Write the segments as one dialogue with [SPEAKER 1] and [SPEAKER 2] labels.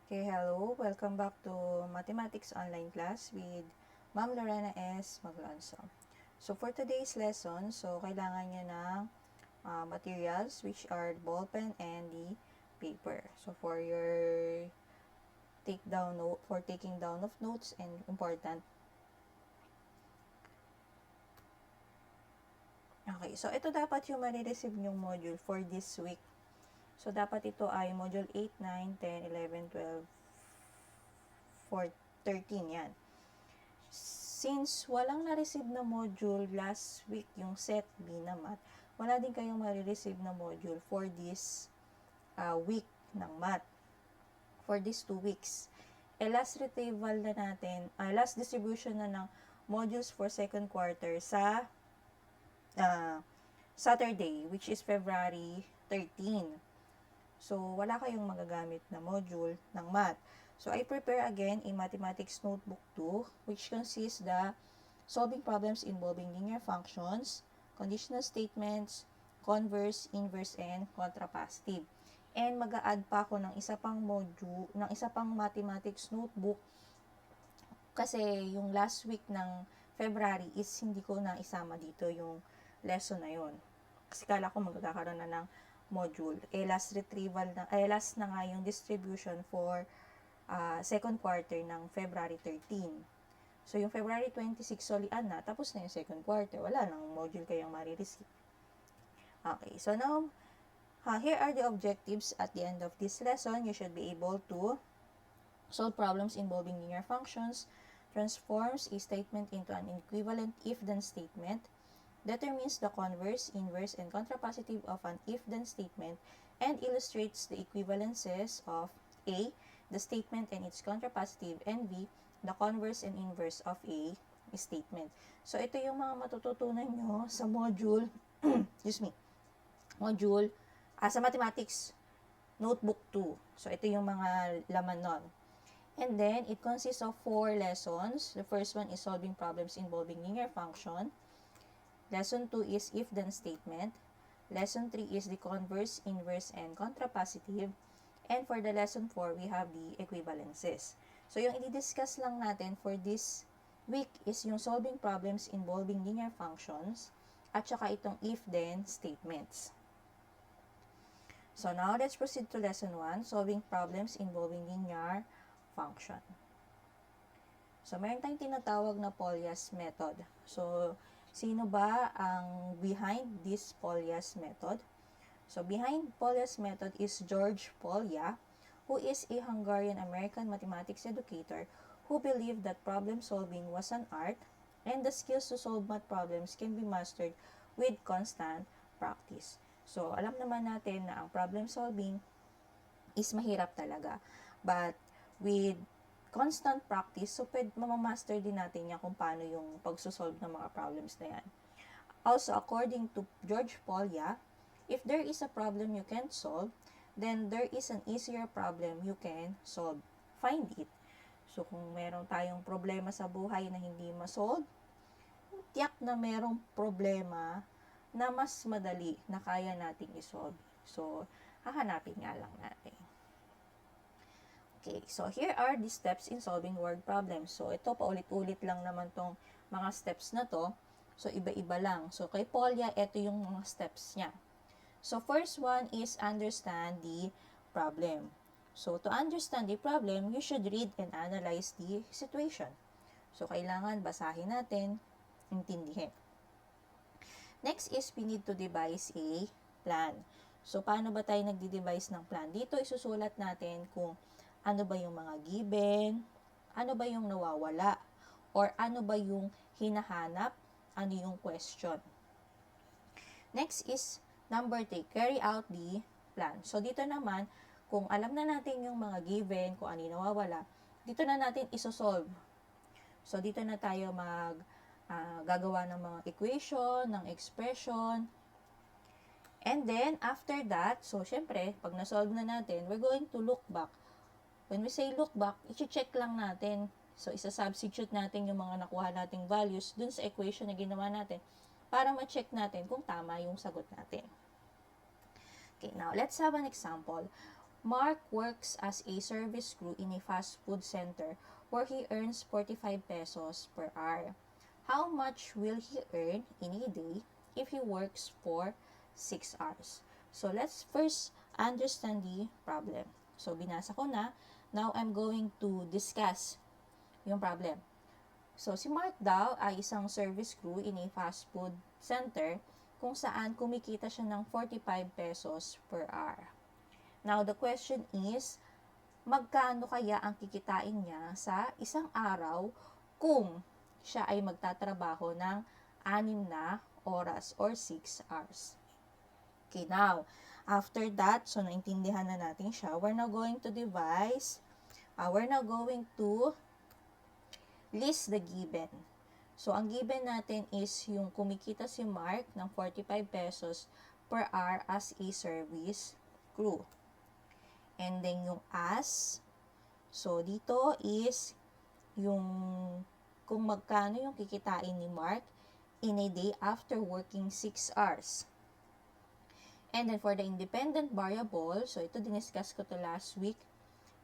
[SPEAKER 1] Okay, hello. Welcome back to Mathematics Online Class with Ma'am Lorena S. Maglonso. So, for today's lesson, kailangan nyo ng materials which are the ballpen and the paper. So, for your taking down of notes and important. Okay, so ito dapat yung marireceive nyong module for this week. So, dapat ito ay module 8, 9, 10, 11, 12, 13, yan. Since walang na-receive na module last week, yung set B na math, wala din kayong marireceive na module for this week ng math. For these 2 weeks. Last retrieval na natin, last distribution na ng modules for second quarter sa Saturday, which is February 13. So, wala kayong magagamit na module ng math. So, I prepare again a Mathematics Notebook 2, which consists the solving problems involving linear functions, conditional statements, converse, inverse, and contrapositive. And mag-a-add pa ako ng isa pang module, ng isa pang Mathematics Notebook kasi yung last week ng February is hindi ko na isama dito yung lesson na yun. Kasi kala ko magkakaroon na ng module. Last na nga yung distribution for second quarter ng February 13. So, yung February 26, solian na, tapos na yung second quarter. Wala nang module kayong marireceive. Okay, so now, here are the objectives at the end of this lesson. You should be able to solve problems involving linear functions, transforms a statement into an equivalent if-then statement, determines the converse, inverse, and contrapositive of an if-then statement, and illustrates the equivalences of A, the statement and its contrapositive, and B, the converse and inverse of a statement. So, ito yung mga matututunan nyo sa module, sa Mathematics Notebook 2. So, ito yung mga laman nun. And then, it consists of 4 lessons. The first one is solving problems involving linear function. Lesson 2 is if-then statement. Lesson 3 is the converse, inverse, and contrapositive. And for the lesson 4, we have the equivalences. So, yung i-discuss lang natin for this week is yung solving problems involving linear functions at saka itong if-then statements. So, now let's proceed to lesson 1, solving problems involving linear function. So, meron tayong tinatawag na Polya's method. So, sino ba ang behind this Polya's method? So, behind Polya's method is George Polya, who is a Hungarian-American mathematics educator who believed that problem solving was an art and the skills to solve math problems can be mastered with constant practice. So, alam naman natin na ang problem solving is mahirap talaga. But, with constant practice, so mamamaster din natin yan kung paano yung pagsosolve ng mga problems na yan. Also, according to George Polya, if there is a problem you can't solve, then there is an easier problem you can solve. Find it. So, kung meron tayong problema sa buhay na hindi ma-solve, tiyak na merong problema na mas madali na kaya nating isolve. So, hahanapin nga lang natin. Okay, so here are the steps in solving word problems. So, ito paulit-ulit lang naman tong mga steps na to. So, iba-iba lang. So, kay Polya, ito yung mga steps niya. So, first one is understand the problem. So, to understand the problem, you should read and analyze the situation. So, kailangan basahin natin, intindihin. Next is we need to devise a plan. So, paano ba tayo nagde-devise ng plan? Dito, isusulat natin kung ano ba yung mga given, ano ba yung nawawala, or ano ba yung hinahanap, ano yung question. Next is number 3, carry out the plan. So, dito naman, kung alam na natin yung mga given, kung ano yung nawawala, dito na natin isosolve. So, dito na tayo gagawa ng mga equation, ng expression. And then, after that, so, syempre, pag nasolve na natin, we're going to look back. When we say look back, i-check lang natin. So, isa-substitute natin yung mga nakuha nating values dun sa equation na ginawa natin para ma-check natin kung tama yung sagot natin. Okay, now let's have an example. Mark works as a service crew in a fast food center where he earns 45 pesos per hour. How much will he earn in a day if he works for 6 hours? So, let's first understand the problem. So, binasa ko na. Now, I'm going to discuss yung problem. So, si Mark daw ay isang service crew in a fast food center kung saan kumikita siya ng 45 pesos per hour. Now, the question is, magkano kaya ang kikitain niya sa isang araw kung siya ay magtatrabaho ng 6 na oras or 6 hours? Okay, now, after that, so naintindihan na natin siya, we're now going to list the given. So, ang given natin is yung kumikita si Mark ng 45 pesos per hour as a service crew. And then, yung as, so, dito is yung kung magkano yung kikitain ni Mark in a day after working 6 hours. And then, for the independent variable, so, ito diniscuss ko to last week,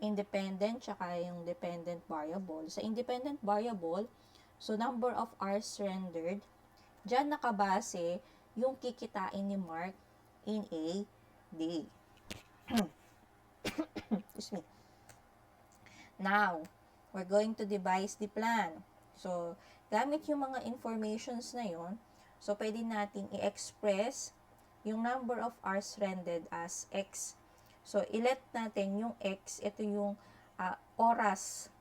[SPEAKER 1] independent, tsaka yung dependent variable. Sa independent variable, so number of hours rendered, dyan nakabase yung kikitain ni Mark in a day. Excuse me. Now, we're going to devise the plan. So, gamit yung mga informations na yon, so pwede nating i-express yung number of hours rendered as X. So, ilet natin yung X, ito yung oras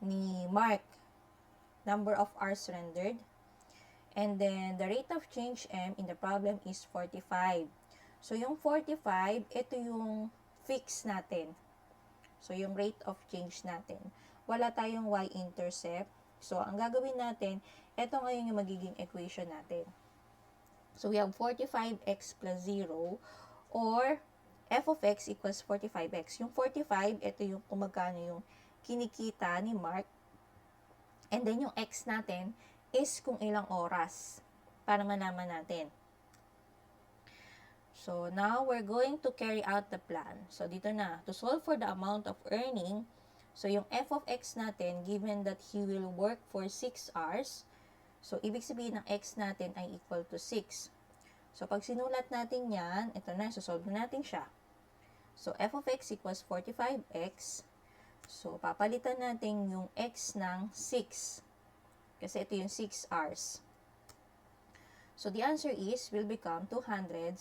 [SPEAKER 1] ni Mark, number of hours rendered. And then, the rate of change M in the problem is 45. So, yung 45, ito yung fix natin. So, yung rate of change natin. Wala tayong y-intercept. So, ang gagawin natin, ito ngayon yung magiging equation natin. So, we have 45x plus 0 or f of x equals 45x. Yung 45, ito yung kung magkano yung kinikita ni Mark. And then, yung x natin is kung ilang oras para malaman natin. So, now, we're going to carry out the plan. So, dito na. To solve for the amount of earning, so, yung f of x natin, given that he will work for 6 hours, so, ibig sabihin ng x natin ay equal to 6. So, pag sinulat natin yan, ito na, solve natin siya. So, f of x equals 45x. So, papalitan natin yung x ng 6. Kasi ito yung 6 hours. So, the answer is, will become 270.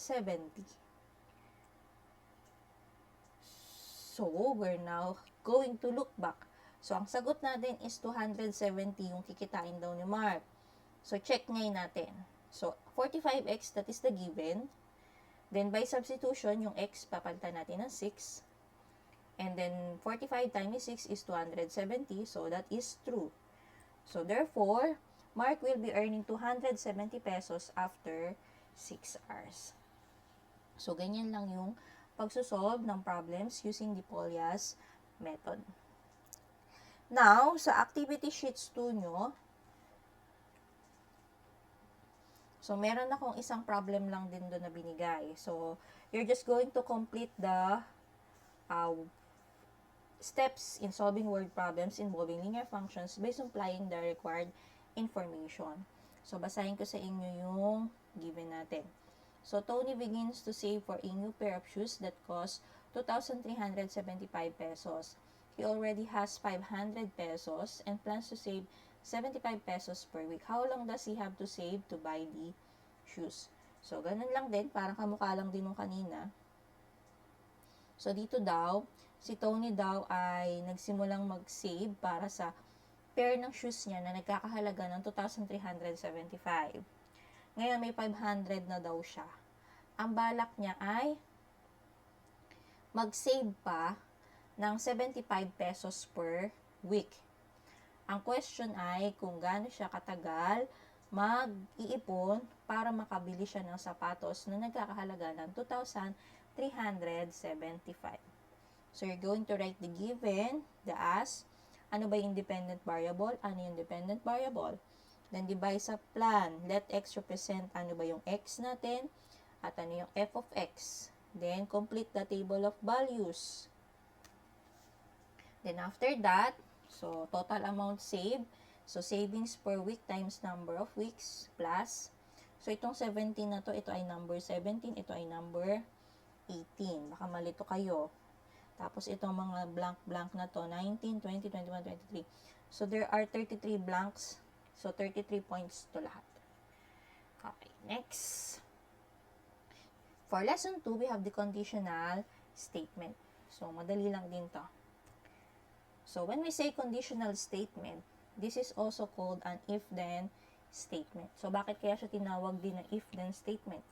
[SPEAKER 1] So, we're now going to look back. So, ang sagot natin is 270 yung kikitain daw ni Mark. So, check ngayon natin. So, 45x, that is the given. Then, by substitution, yung x, papalitan natin ng 6. And then, 45 times 6 is 270. So, that is true. So, therefore, Mark will be earning 270 pesos after 6 hours. So, ganyan lang yung pagsosolve ng problems using the Polya's method. Now, sa activity sheets 2 nyo, so, meron akong isang problem lang din doon na binigay. So, you're just going to complete the steps in solving word problems involving linear functions by supplying the required information. So, basahin ko sa inyo yung given natin. So, Tony begins to save for a new pair of shoes that cost 2,375 pesos. He already has 500 pesos and plans to save 75 pesos per week. How long does he have to save to buy the shoes? So, ganun lang din. Parang kamukha lang din nung kanina. So, dito daw, si Tony daw ay nagsimulang mag-save para sa pair ng shoes niya na nagkakahalaga ng 2,375. Ngayon, may 500 na daw siya. Ang balak niya ay mag-save pa ng 75 pesos per week. Ang question ay kung gaano siya katagal mag-iipon para makabili siya ng sapatos na nagkakahalaga ng 2,375. So, you're going to write the given, the as, ano ba yung independent variable, ano yung dependent variable. Then, divide sa plan. Let x represent ano ba yung x natin at ano yung f of x. Then, complete the table of values. Then, after that, so, total amount saved. So, savings per week times number of weeks plus. So, itong 17 na to, ito ay number 17, ito ay number 18. Baka malito kayo. Tapos, itong mga blank-blank na to, 19, 20, 21, 23. So, there are 33 blanks. So, 33 points to lahat. Okay, next. For lesson 2, we have the conditional statement. So, madali lang din to. So, when we say conditional statement, this is also called an if-then statement. So, bakit kaya siya tinawag din na if-then statement?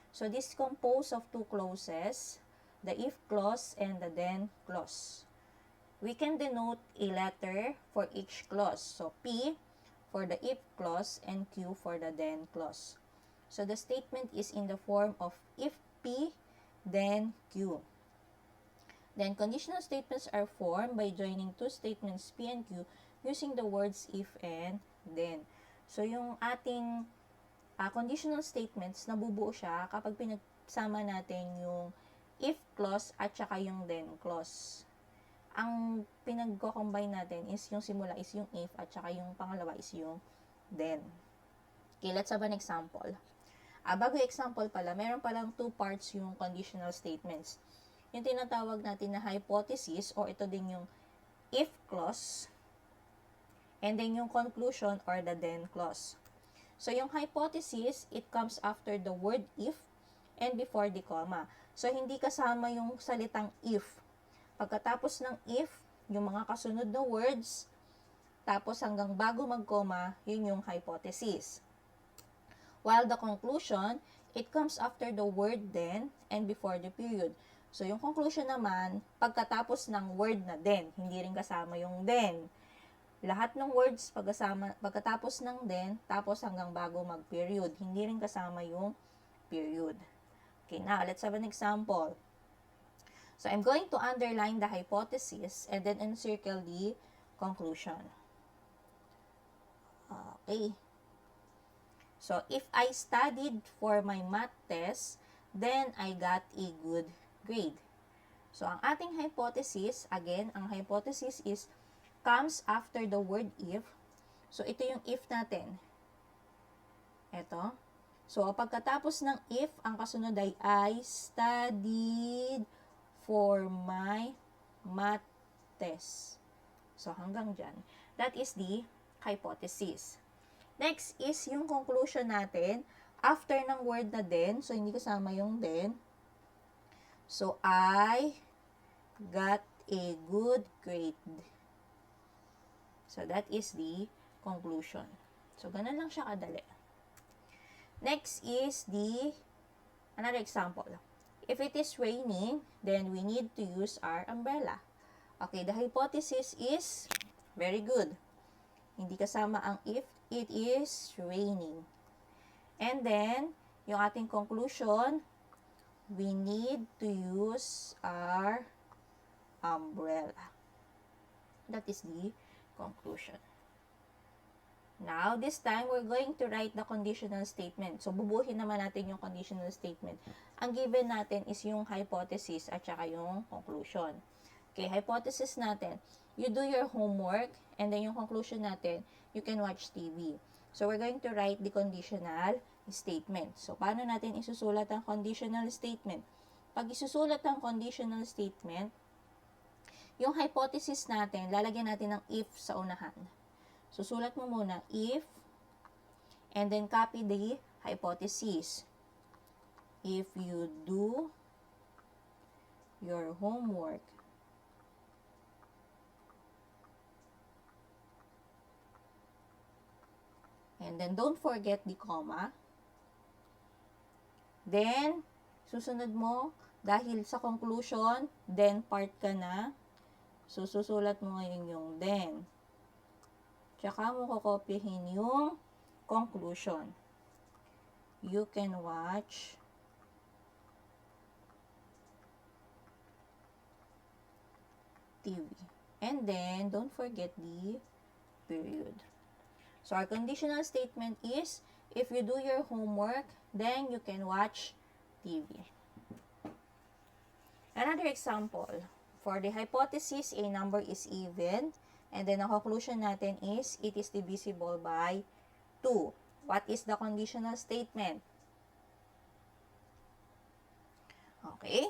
[SPEAKER 1] So, this is composed of two clauses, the if clause and the then clause. We can denote a letter for each clause. So, P for the if clause and Q for the then clause. So, the statement is in the form of if P, then Q. Then, conditional statements are formed by joining two statements P and Q using the words if and then. So, yung ating conditional statements, nabubuo siya kapag pinagsama natin yung if clause at saka yung then clause. Ang pinag-combine natin is yung simula is yung if at saka yung pangalawa is yung then. Okay, let's have an example. Bago example pala, meron palang two parts yung conditional statements. Yung tinatawag natin na hypothesis or ito din yung if clause and then yung conclusion or the then clause. So, yung hypothesis, it comes after the word if and before the comma. So, hindi kasama yung salitang if. Pagkatapos ng if, yung mga kasunod na words, tapos hanggang bago mag-comma, yun yung hypothesis. While the conclusion, it comes after the word then and before the period. So, yung conclusion naman, pagkatapos ng word na then, hindi rin kasama yung then. Lahat ng words pagkatapos ng then, tapos hanggang bago mag-period. Hindi rin kasama yung period. Okay, now, let's have an example. So, I'm going to underline the hypothesis and then encircle the conclusion. Okay. So, if I studied for my math test, then I got a good grade. So, ang ating hypothesis, again, ang hypothesis is comes after the word if. So, ito yung if natin. Ito. So, pagkatapos ng if, ang kasunod ay I studied for my math test. So, hanggang dyan. That is the hypothesis. Next is yung conclusion natin. After ng word na then, so hindi kasama yung then. So, I got a good grade. So, that is the conclusion. So, ganun lang siya kadali. Next is another example. If it is raining, then we need to use our umbrella. Okay, the hypothesis is very good. Hindi kasama ang if, it is raining. And then, yung ating conclusion, we need to use our umbrella. That is the conclusion. Now, this time, we're going to write the conditional statement. So, bubuhin naman natin yung conditional statement. Ang given natin is yung hypothesis at saka yung conclusion. Okay, hypothesis natin, you do your homework, and then yung conclusion natin, you can watch TV. So, we're going to write the conditional statement. So, paano natin isusulat ang conditional statement? Pag isusulat ang conditional statement, yung hypothesis natin, lalagyan natin ng if sa unahan. Susulat mo muna if, and then copy the hypothesis. If you do your homework, and then don't forget the comma. Then, susunod mo, dahil sa conclusion, then part ka na, so susulat mo ngayon yung then. Tsaka mo kokopyahin yung conclusion. You can watch TV. And then, don't forget the period. So, our conditional statement is, if you do your homework, then you can watch TV. Another example, for the hypothesis, a number is even, and then ang conclusion natin is, it is divisible by 2. What is the conditional statement? Okay?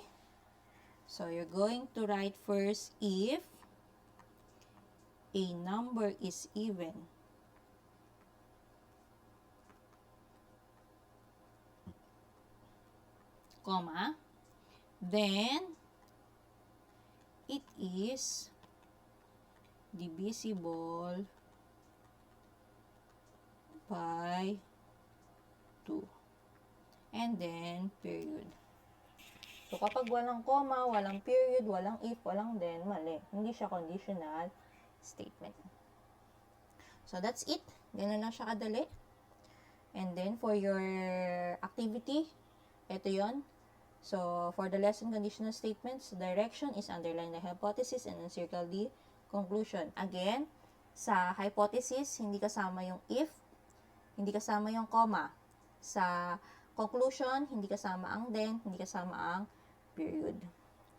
[SPEAKER 1] So, you're going to write first, if a number is even, comma, then it is divisible by 2. And then, period. So, kapag walang comma, walang period, walang if, walang then, mali. Hindi siya conditional statement. So, that's it. Ganun lang siya kadali. And then, for your activity, ito yon. So, for the lesson conditional statements, direction is underline the hypothesis and encircle the conclusion. Again, sa hypothesis, hindi kasama yung if, hindi kasama yung comma. Sa conclusion, hindi kasama ang then, hindi kasama ang period.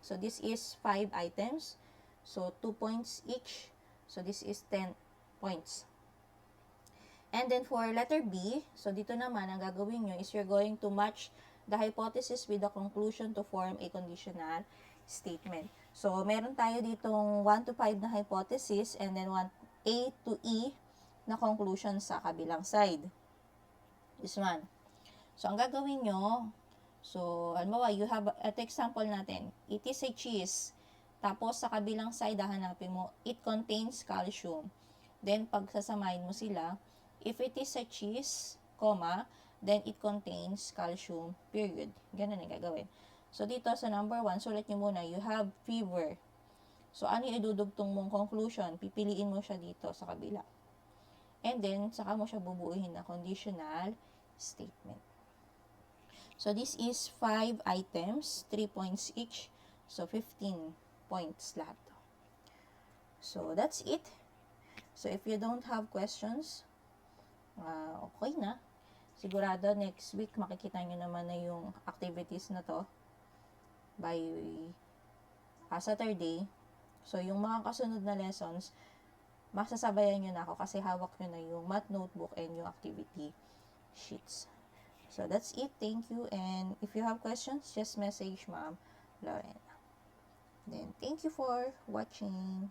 [SPEAKER 1] So, this is 5 items. So, 2 points each. So, this is 10 points. And then, for letter B, so dito naman, ang gagawin nyo is you're going to match the hypothesis with the conclusion to form a conditional statement. So, meron tayo ditong 1 to 5 na hypothesis and then 1 A to E na conclusion sa kabilang side. This one. So, ang gagawin nyo, so, halimbawa, you have, at example natin, it is a cheese. Tapos, sa kabilang side, hahanapin mo, it contains calcium. Then, pag sasamahin mo sila, if it is a cheese, comma, then it contains calcium, period. Ganun ang gagawin. So, dito sa number 1, sulat nyo muna, you have fever. So, ano yung idudugtong mong conclusion? Pipiliin mo siya dito sa kabila. And then, saka mo siya bubuuhin na conditional statement. So, this is 5 items, 3 points each. So, 15 points lahat. So, that's it. So, if you don't have questions, okay na. Sigurado next week makikita nyo naman na yung activities na to by Saturday. So, yung mga kasunod na lessons, masasabayan nyo na ako kasi hawak nyo na yung math notebook and yung activity sheets. So, that's it. Thank you. And if you have questions, just message Ma'am Lorena. Then, thank you for watching.